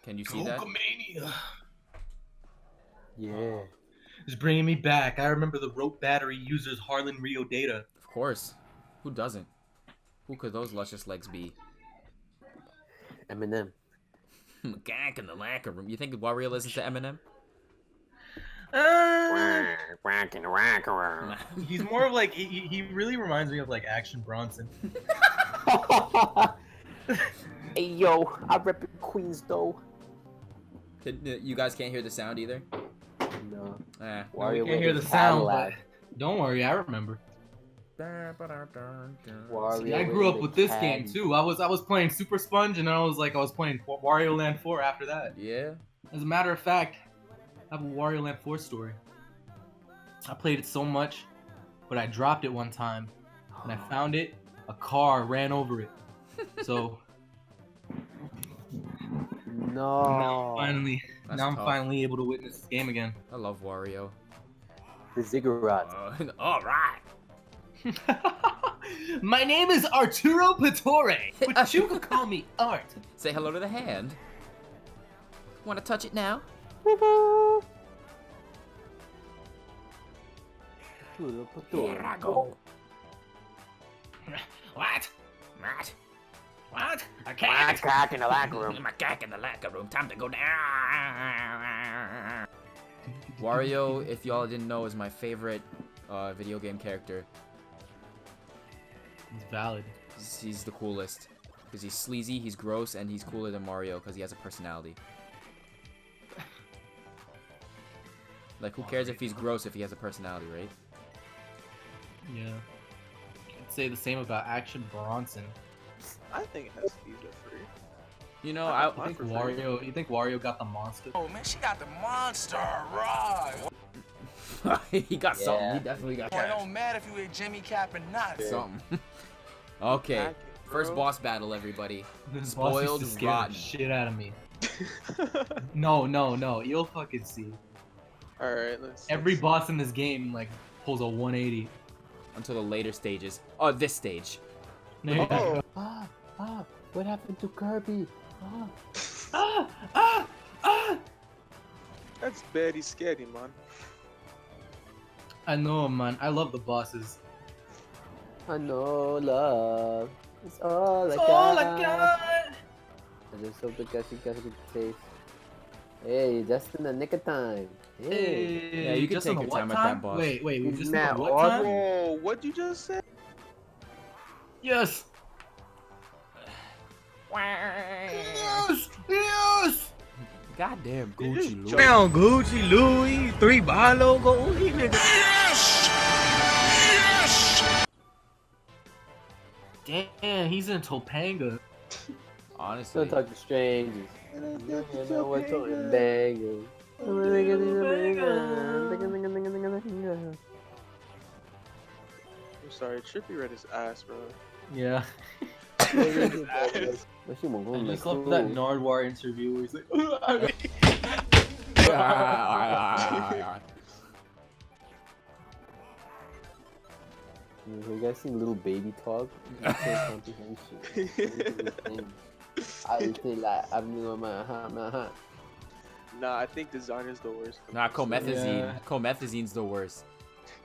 Can you see that? Hulkamania. Yeah. It's bringing me back. I remember the rope battery users Harlan Rio data. Of course. Who doesn't? Who could those luscious legs be? Eminem. Gak in the locker room. You think Wario listens to Eminem? Quack in the locker room. He's more of like he really reminds me of like Action Bronson. Hey yo, I rep Queens though. You guys can't hear the sound either? No. Eh. No, we can't hear the sound, but don't worry, I remember. See, I grew up with this game too. I was playing Super Sponge, and I was playing Wario Land 4 after that. Yeah. As a matter of fact, I have a Wario Land 4 story. I played it so much, but I dropped it one time, and I found it. A car ran over it. So no. Now I'm finally able to witness this game again. I love Wario. The ziggurat. All right. My name is Arturo Pittore, but you can call me Art. Say hello to the hand. Want to touch it now? Here I go. What? What? What? I Quack, quack in the locker room. My cack in the locker room. Time to go down. Wario, if y'all didn't know, is my favorite video game character. It's valid. He's the coolest. Because he's sleazy, he's gross, and he's cooler than Mario because he has a personality. Like, who cares if he's gross if he has a personality, right? Yeah. I'd say the same about Action Bronson. I think it has to be different. You know, You think Wario got the monster? Oh man, she got the monster, right? he got something. Yeah. He definitely got Boy, it don't matter if you with Jimmy Cap or not. something. Okay, Pack it, first bro. boss battle, everybody. This boss used Spoiled to scare rotten. the shit out of me. No. You'll fucking see. Alright, let's Every see. boss in this game like pulls a 180. Until the later stages. Oh, this stage. Oh, What happened to Kirby? that's very scary, man. I know, man. I love the bosses. I know love. It's all I That's got. all I got. And there's something got a good taste. Hey, just in the nick of time. Hey. Hey, Yeah, you can just take on the your what time at time? that boss. Wait, we Isn't just that on the what awesome? time? Whoa, what'd you just say? Yes. Yes. Goddamn Gucci Louis. Down Gucci, Louis, 3 buy logo, these niggas. Damn, he's in Topanga. Honestly. Don't talk to strangers. You know what's on bangers. I'm sorry, Trippy read his ass, bro. Yeah. What you I want just love that Nardwar interview where he's like, You guys seen Little Baby Talk? I can't comprehend shit. I say like, I'm doing my ha. Nah, I think designer's the worst. Nah, comethazine. Yeah. Comethazine's the worst.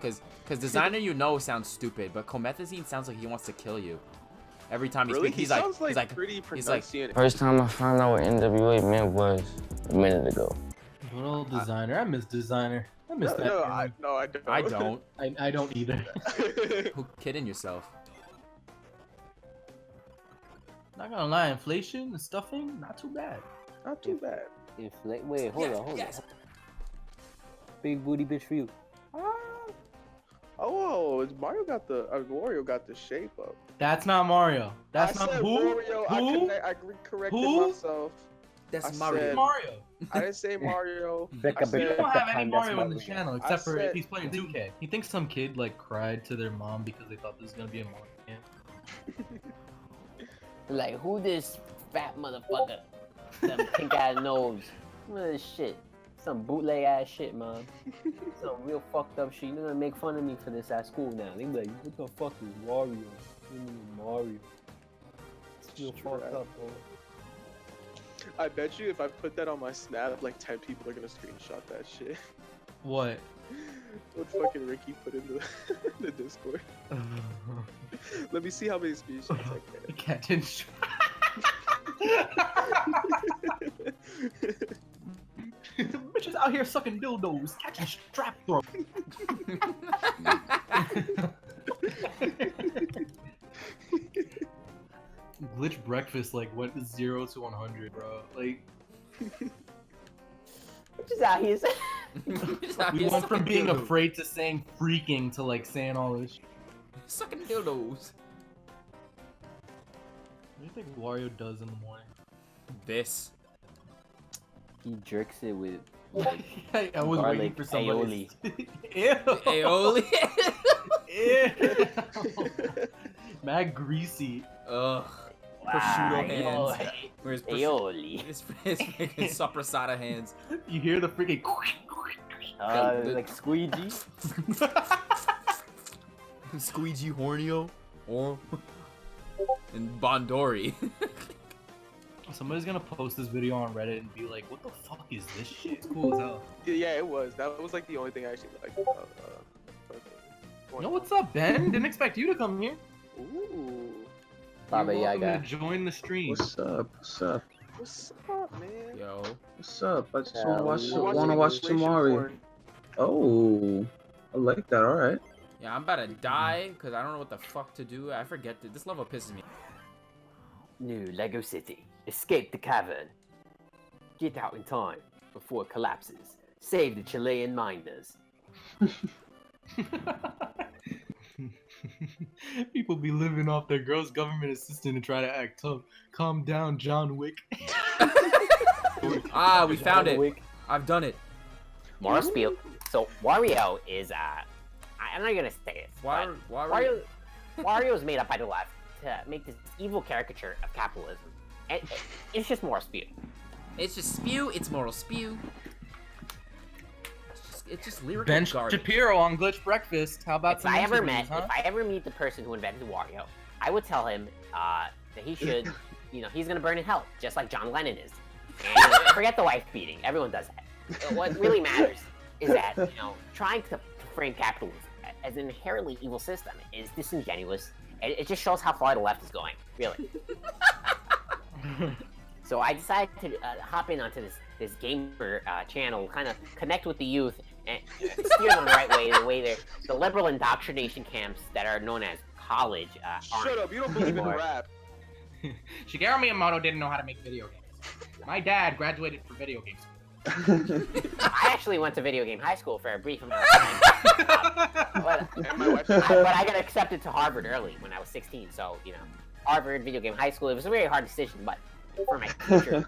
Cause designer you know sounds stupid, but comethazine sounds like he wants to kill you. Every time he Really? speaks, He he's sounds like, like pretty he's like, pronunciated. First time I found out what NWA meant was a minute ago. good old designer. I miss designer. I miss that. No, era. I don't. I don't. I don't either. Who kidding yourself? Not gonna lie, inflation and stuffing, not too bad. Not too bad. Wait, hold on. Big booty bitch for you. Oh, Wario got the shape up. That's not Mario. That's I not said who? Wario. Who? I corrected Who? myself. That's I Mario. said- Mario. I didn't say Mario. Becca, I said- We don't have any That's Mario on the Mario. channel I except for if said- he's playing 2K. He thinks some kid like cried to their mom because they thought this was gonna be a Mario game. Like, who this fat motherfucker? Some pink ass nose. What is this shit? Some bootleg ass shit, man. Some real fucked up shit. You're gonna make fun of me for this at school now. They be like, what the fuck is Wario? What do you mean Mario? It's real fucked up, bro. I bet you if I put that on my snap, like 10 people are gonna screenshot that shit. What? What fucking Ricky put in the Discord. Let me see how many screenshots I Catching. Bitches out here sucking dildos, catching strap throat. Glitch breakfast like went 0 to 100, bro. Like Just out here. we went from being afraid to saying freaking to like saying all this. Sucking dildos. What do you think Wario does in the morning? This. He jerks it with like I was waiting garlic for somebody. aioli. Ew. Aioli. Ew. Mad greasy. Ugh. Prosciutto hands. Aioli. Where's Aioli. his freaking sopressata hands? You hear the freaking. Like squeegee. Squeegee Hornio. Or. And Bondori. Somebody's gonna post this video on Reddit and be like, what the fuck is this shit? It's cool as hell. Yeah, it was. That was like the only thing I actually liked about Yo, what's up, Ben? Didn't expect you to come here. Ooh. Baba You're welcome Yaga. to join the stream. What's up? What's up? What's up, man? Yo. What's up? I just Yeah, want to we're watch inflation Mario. porn. Oh, I like that. All right. Yeah, I'm about to die because I don't know what the fuck to do. I forget that this level pisses me. New Lego City. Escape the cavern. Get out in time before it collapses. Save the Chilean miners. People be living off their girl's government assistant and try to act tough. Calm down, John Wick. Ah, we found it. Wick. I've done it. Moral spiel. So Wario is I'm not gonna say it. Wario. Wario is made up by the left to make this evil caricature of capitalism. And it's just moral spew. It's just spew. It's moral spew. It's just lyrical Ben garbage. Shapiro on Glitch Breakfast. How about If some I ever interviews, met, huh? if I ever meet the person who invented Wario, I would tell him that he should, he's gonna burn in hell, just like John Lennon is. And forget the wife beating. Everyone does that. What really matters is that trying to frame capitalism as an inherently evil system is disingenuous. And it just shows how far the left is going, really. So I decided to hop in onto this gamer channel, kind of connect with the youth and steer them the right way, the liberal indoctrination camps that are known as college. Shut up! You don't believe in anymore. rap. Shigeru Miyamoto didn't know how to make video games. My dad graduated from video games. I actually went to video game high school for a brief amount of time, but And my wife. I got accepted to Harvard early when I was 16. So Harvard, video game high school. It was a very hard decision, but for my future,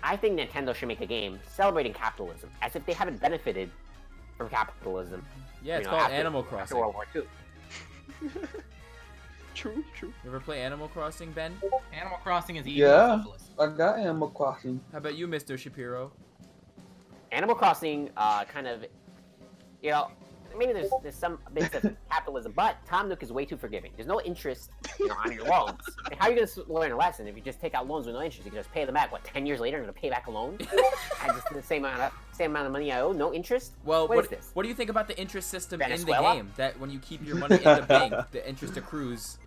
I think Nintendo should make a game celebrating capitalism, as if they haven't benefited from capitalism. Yeah, it's called Animal Crossing. After World War II. True. You ever play Animal Crossing, Ben? Animal Crossing is evil. Yeah. Socialist. I got Animal Crossing. How about you, Mr. Shapiro? Animal Crossing, kind of, maybe there's some bits of capitalism, but Tom Nook is way too forgiving. There's no interest, on your loans. And how are you going to learn a lesson if you just take out loans with no interest? You can just pay them back. What, 10 years later, I'm going to pay back a loan? I just the same amount of money I owe, no interest. Well, what is this? What do you think about the interest system in the Venezuela? game? That when you keep your money in the bank, the interest accrues.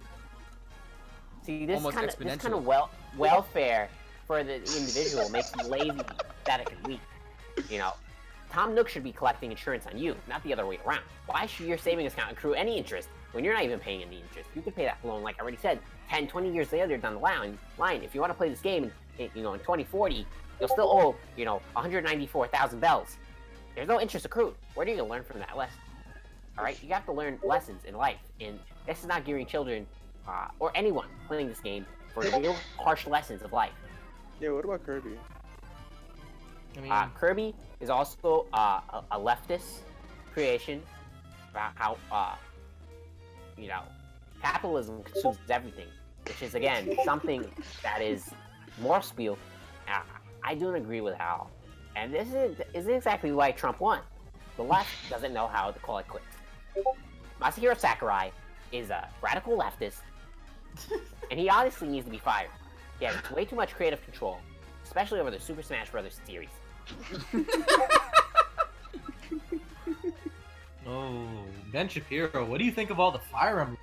See, this almost kind of exponentially. welfare for the individual makes you lazy, pathetic, and weak. Tom Nook should be collecting insurance on you, not the other way around. Why should your savings account accrue any interest when you're not even paying any interest? You could pay that loan, like I already said, 10, 20 years later down the line. If you want to play this game, in 2040, you'll still owe, 194,000 bells. There's no interest accrued. Where do you learn from that lesson? All right, you have to learn lessons in life, and this is not gearing children or anyone playing this game for real harsh lessons of life. Yeah, what about Kirby? I mean, Kirby is also a leftist creation about how capitalism consumes everything, which is again something that is more spiel. I don't agree with Hal, and this is exactly why Trump won. The left doesn't know how to call it quits. Masahiro Sakurai is a radical leftist, and he honestly needs to be fired. He has way too much creative control, especially over the Super Smash Bros. Series. Oh, Ben Shapiro, what do you think of all the Fire Emblem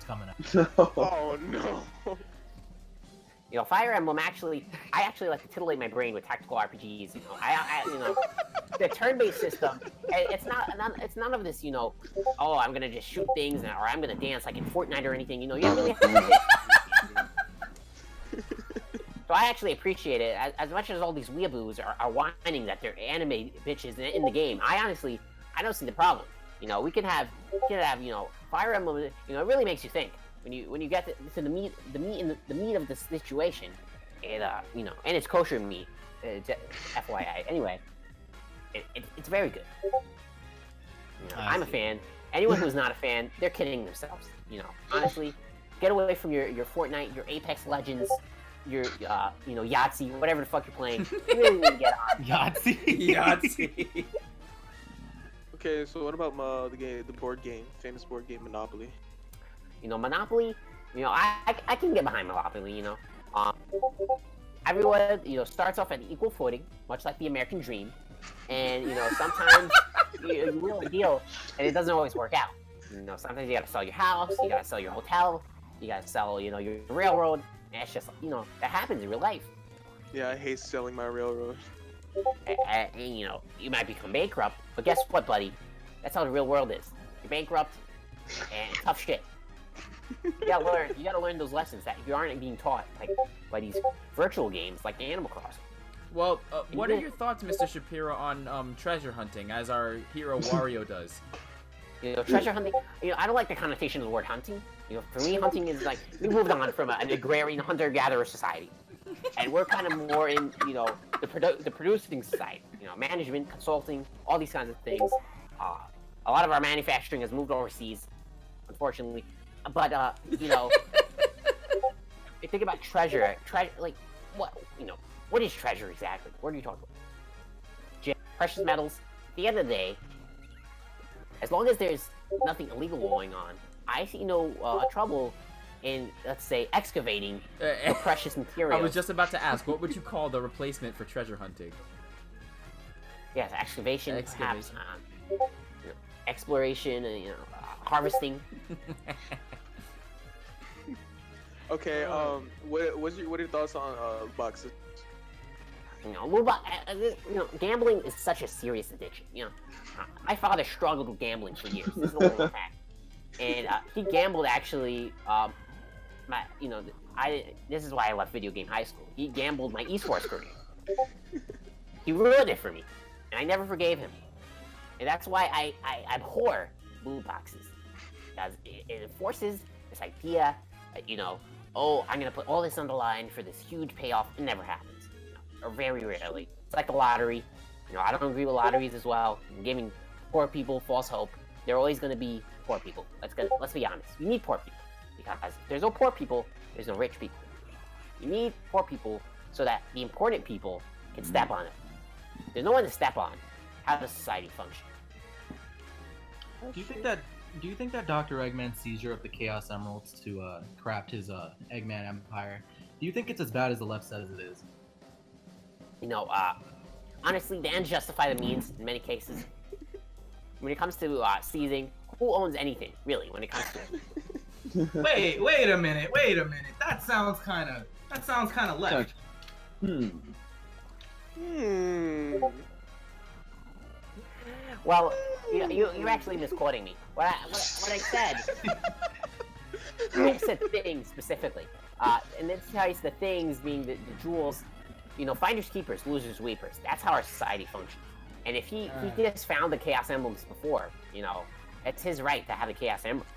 coming up? Oh no. You know, Fire Emblem I actually like to titillate my brain with tactical RPGs. You know, you know, the turn-based system. It's none of this. You know, oh, I'm gonna just shoot things or I'm gonna dance like in Fortnite or anything. You know, you don't really have to. So I actually appreciate it as much as all these weeaboos are whining that they're anime bitches in the game. I don't see the problem. You know, we can have you know, Fire Emblem. You know, it really makes you think. When you get to the meat of the situation, and you know, and it's kosher meat, FYI. Anyway, it's very good. You know, I'm a fan. Anyone who's not a fan, they're kidding themselves. You know, honestly, get away from your Fortnite, your Apex Legends, your you know, Yahtzee, whatever the fuck you're playing. You really need to get on. Yahtzee. Okay, so what about the board game, famous board game Monopoly? You know, Monopoly, you know, I can get behind Monopoly, you know. Everyone, you know, starts off at equal footing, much like the American dream. And, you know, sometimes you wheel a deal, and it doesn't always work out. You know, sometimes you gotta sell your house, you gotta sell your hotel, you gotta sell, you know, your railroad. And it's just, you know, that happens in real life. Yeah, I hate selling my railroad. And, you know, you might become bankrupt, but guess what, buddy? That's how the real world is. You're bankrupt, and tough shit. You gotta learn those lessons that you aren't being taught, like by these virtual games like Animal Crossing. Well, what are your thoughts, Mr. Shapiro, on treasure hunting, as our hero Wario does? You know, treasure hunting. You know, I don't like the connotation of the word hunting. You know, for me, hunting is like we moved on from an agrarian hunter-gatherer society, and we're kind of more in, you know, the producing society. You know, management, consulting, all these kinds of things. A lot of our manufacturing has moved overseas, unfortunately. But you know, you think about treasure, like what, you know, what is treasure exactly? What are you talking about? Precious metals. At the end of the day, as long as there's nothing illegal going on, I see no trouble in, let's say, excavating the precious materials. I was just about to ask, what would you call the replacement for treasure hunting? Yes, excavation. Perhaps, you know, exploration, you know, harvesting. Okay, what are your thoughts on boxes? You know, gambling is such a serious addiction. You know, my father struggled with gambling for years. This is a little fact, and he gambled actually. This is why I left video game high school. He gambled my esports career. He ruined it for me, and I never forgave him. And that's why I abhor loot boxes, because it enforces this idea that, you know, oh, I'm gonna put all this on the line for this huge payoff. It never happens, you know, or very rarely. It's like the lottery. You know, I don't agree with lotteries as well. Giving poor people false hope. They're always gonna be poor people. Let's be honest. You need poor people, because if there's no poor people, there's no rich people. You need poor people so that the important people can step on it. If there's no one to step on, how does society function? Do you think that Dr. Eggman's seizure of the Chaos Emeralds to craft his Eggman Empire, do you think it's as bad as the left says it is? You know, honestly, the ends justify the means in many cases. When it comes to seizing, who owns anything, really, when it comes to it? Wait a minute. That sounds kind of left. Well, you're actually misquoting me. What I said, I said things specifically, and this is the things being the jewels. You know, finders keepers, losers weepers. That's how our society functions. And if he just found the Chaos Emblems before, you know, it's his right to have the Chaos Emeralds.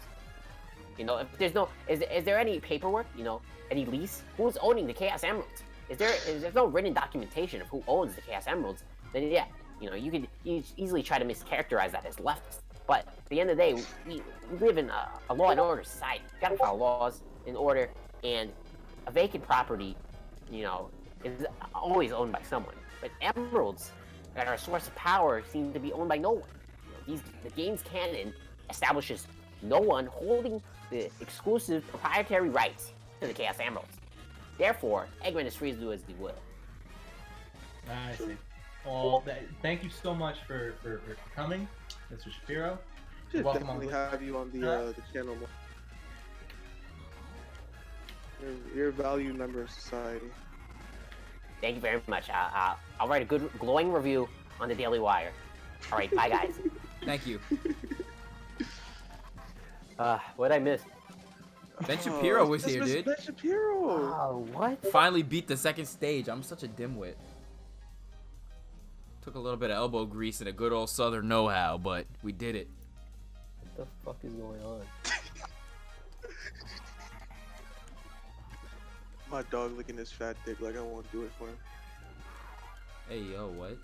You know, if there's no, is there any paperwork? You know, any lease? Who's owning the Chaos Emeralds? Is there's no written documentation of who owns the Chaos Emeralds? Then yeah, you know, you could easily try to mischaracterize that as leftist. But at the end of the day, we live in a law and order society. You gotta follow laws in order, and a vacant property, you know, is always owned by someone. But emeralds that are a source of power seem to be owned by no one. You know, the game's canon establishes no one holding the exclusive proprietary rights to the Chaos Emeralds. Therefore, Eggman is free to do as he will. I see. Well, thank you so much for coming, Mr. Shapiro. Should Welcome on. definitely have you on the channel more. You're a valued member of society. Thank you very much. I'll write a good, glowing review on the Daily Wire. All right, bye guys. Thank you. What'd I miss? Ben Shapiro was That's here, Mr. dude. Ben Shapiro. Oh, what? Finally beat the second stage. I'm such a dimwit. Took a little bit of elbow grease and a good old Southern know-how, but we did it. What the fuck is going on? My dog licking his fat dick like I won't do it for him. Hey, yo, what?